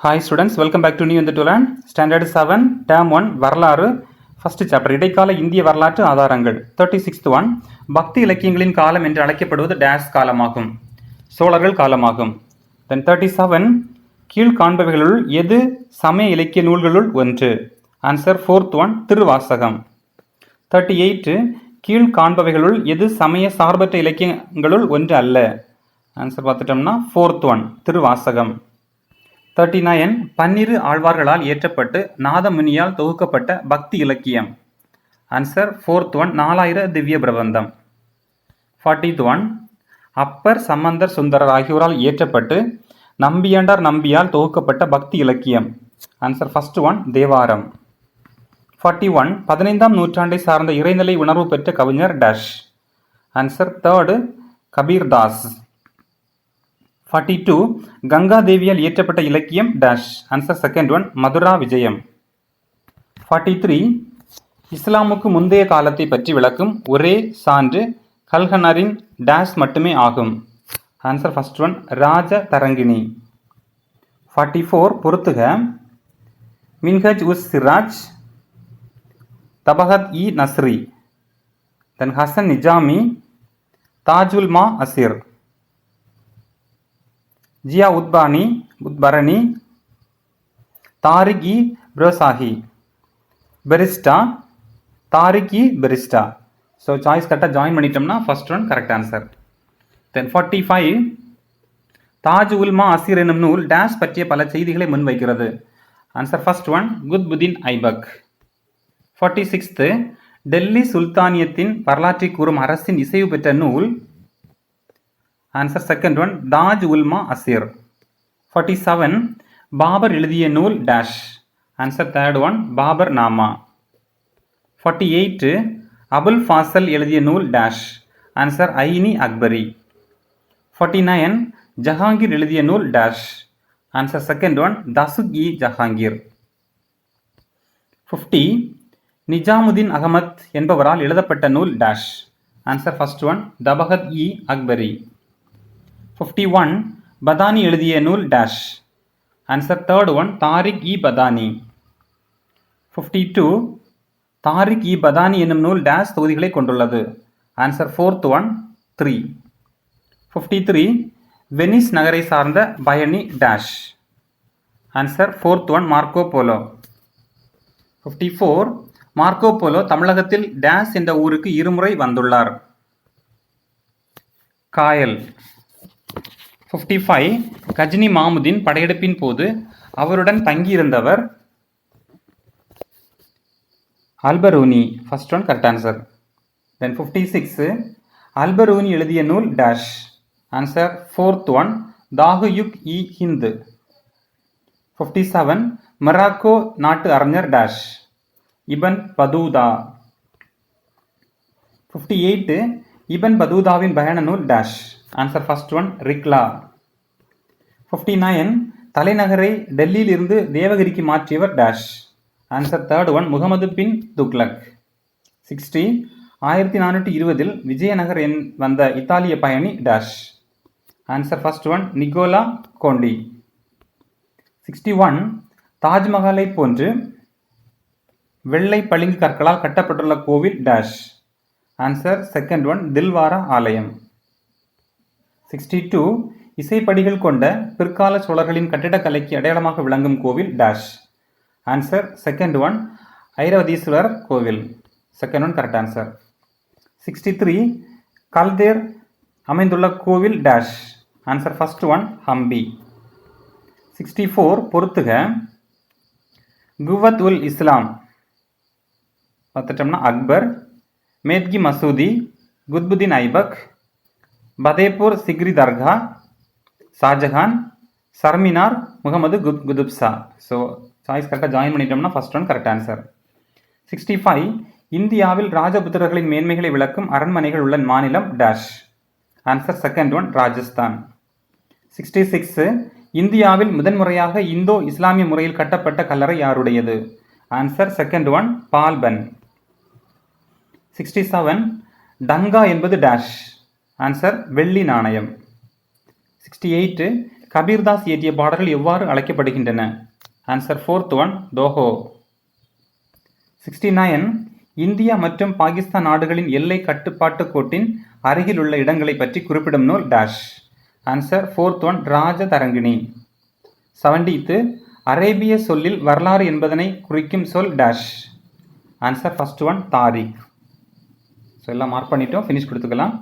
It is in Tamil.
Hi students, welcome back to new இந்த டு லேர்ன் ஸ்டாண்டர்ட் 7 டேர்ம் 1 வரலாறு ஃபர்ஸ்ட் சாப்டர் இடைக்கால இந்திய வரலாற்று ஆதாரங்கள் 36th ஒன். பக்தி இலக்கியங்களின் காலம் என்று அழைக்கப்படுவது டேஸ் காலமாகும், சோழர்கள் காலமாகும். தென் 37 கீழ்காண்பவைகளுள் எது சமய இலக்கிய நூல்களுள் ஒன்று? Answer 4th one, Thiruvasagam. 38 கீழ்காண்பவைகளுள் எது சமய சார்பற்ற இலக்கியங்களுள் ஒன்று அல்ல? ஆன்சர் பார்த்துட்டோம்னா 4th ஒன், திருவாசகம். 39 பன்னிரு ஆழ்வார்களால் இயற்றப்பட்டு நாதமுனியால் தொகுக்கப்பட்ட பக்தி இலக்கியம். Answer 4th one, 4000 Divya Prabandham. 40th one upper Sambandar Sundarar ஆகியோரால் இயற்றப்பட்டு நம்பியாண்டார் நம்பியால் தொகுக்கப்பட்ட பக்தி இலக்கியம். Answer 1st one, Thevaram. 41 15ஆம் நூற்றாண்டை சார்ந்த இறைநிலை உணர்வு பெற்ற கவிஞர் dash. Answer 3rd Kabirdas. 42 Ganga தேவியால் இயற்றப்பட்ட இலக்கியம் dash. Answer 2nd one, Mathura விஜயம். 43 இஸ்லாமுக்கு முந்தைய காலத்தை பற்றி விளக்கும் ஒரே சான்று கல்ஹனரின் டேஷ் மட்டுமே ஆகும். ஆன்சர் 1st ஒன், ராஜ தரங்கிணி. 44 பொறுத்துக. மின்ஹஜ் உஸ் சிராஜ், தபகத் இ நஸ்ரி, தென் ஹசன் நிஜாமி, தாஜுல் மா அசிர், ஜியா உத்பரணி, தாரிக் இ ப்ரோசாஹி, பெரிஸ்டா, தாரிக் இ பெரிஸ்டா. ஸோ சாய்ஸ் கரெக்டாக ஜாயின் பண்ணிட்டோம்னா first one correct answer. Then 45 Taj Ulma Asir என்னும் நூல் டேஷ் பற்றிய பல செய்திகளை முன்வைக்கிறது. Answer 1st one, Qutbuddin Aibak. 46 Delhi சுல்தானியத்தின் வரலாற்றை கூறும் அரசின் இசைவு பெற்ற நூல். Answer 2nd one, Taj Ulma Asir. 47 Babur எழுதிய நூல் dash. Answer 3rd one, Baburnama. 48 Abul Fazal எழுதிய நூல் டேஷ். ஆன்சர் ஐனி அக்பரி. 49 ஜஹாங்கீர் எழுதிய நூல் dash. Answer 2nd one, Tuzuk i Jahangir. 50 Nizamuddin Ahmad என்பவரால் எழுதப்பட்ட நூல் dash. Answer 1st one, Tabaqat i Akbari. 51 Badauni எழுதிய நூல் dash. Answer 3rd one, Tarikh i Badauni. 52 Tarikh i Badauni என்னும் நூல் டேஷ் தொகுதிகளை கொண்டுள்ளது. Answer 4th one, 3. 53 வெனிஸ் நகரை சார்ந்த பயணி dash. Answer 4th one, Marco polo. 54 Marco polo தமிழகத்தில் டேஷ் என்ற ஊருக்கு இருமுறை வந்துள்ளார். காயல். 55 கஜினி மாமுதீன் படையெடுப்பின் போது அவருடன் தங்கியிருந்தவர் Alberuni. First one correct answer. Then 56 Alberuni எழுதிய நூல் dash. Answer 4th one, Tahqiq i Hindu. 57 Morocco நாட்டு அறிஞர் டேஷ். Ibn Battuta. 58 இபன் பதூதாவின் பயண நூல் டேஷ். Answer 1st one, ரிக்லா. 59 தலைநகரை டெல்லியில் இருந்து தேவகிரிக்கு மாற்றியவர் dash. Answer 3rd one, Muhammad bin Tughlaq. 60 1420 Vijayanagar வந்த இத்தாலிய பயணி dash. Answer 1st one, Niccolo Conti. 61 தாஜ்மஹாலை போன்று வெள்ளை பளிங்கு கற்களால் கட்டப்பட்டுள்ள கோவில் dash. Answer 2nd one, Dilwara ஆலயம். 62 இசைப்படிகள் கொண்ட பிற்கால சோழர்களின் கட்டிடக்கலைக்கு அடையாளமாக விளங்கும் கோவில் டேஷ். ஆன்சர் 2nd ஒன், ஐரவதீஸ்வரர் கோவில். 2nd one correct answer. 63 கல்தேர் அமைந்துள்ள கோவில் dash. Answer 1st one, Hampi. 64 பொறுத்துக. குவத் உல் இஸ்லாம் பார்த்துட்டோம்னா அக்பர், மேத்கி மசூதி, குத்புதீன் ஐபக், பதேப்பூர் சிக்ரி தர்கா, ஷாஜஹான், சர்மினார், முகமது குதுப்ஷா. ஸோ சாய்ஸ் கரெக்டாக ஜாயின் பண்ணிட்டோம்னா ஃபர்ஸ்ட் ஒன் கரெக்ட் ஆன்சர். 65 இந்தியாவில் ராஜபுத்திரர்களின் மேன்மைகளை விளக்கும் அரண்மனைகள் உள்ள மாநிலம் dash. Answer 2nd one, Rajasthan. 66 இந்தியாவில் முதன்முறையாக இந்தோ இஸ்லாமிய முறையில் கட்டப்பட்ட கல்லறை யாருடையது? ஆன்சர் 2nd ஒன், பால்பன். 67 டங்கா என்பது டேஷ். ஆன்சர் வெள்ளி நாணயம். 68 கபீர்தாஸ் இயற்றிய பாடல்கள் எவ்வாறு அழைக்கப்படுகின்றன? Answer fourth one, dohe. 69. India மற்றும் பாகிஸ்தான் நாடுகளின் எல்லை கட்டுப்பாட்டு கோட்டின் அருகில் உள்ள இடங்களை பற்றி குறிப்பிடும் நூல் dash. Answer fourth one, Rajatarangini. 70th. அரேபிய சொல்லில் வரலாறு என்பதனை குறிக்கும் சொல் dash. Answer first one, Tarikh. So எல்லாம் மார்க் பண்ணிட்டோம், ஃபினிஷ் கொடுத்துக்கலாம்.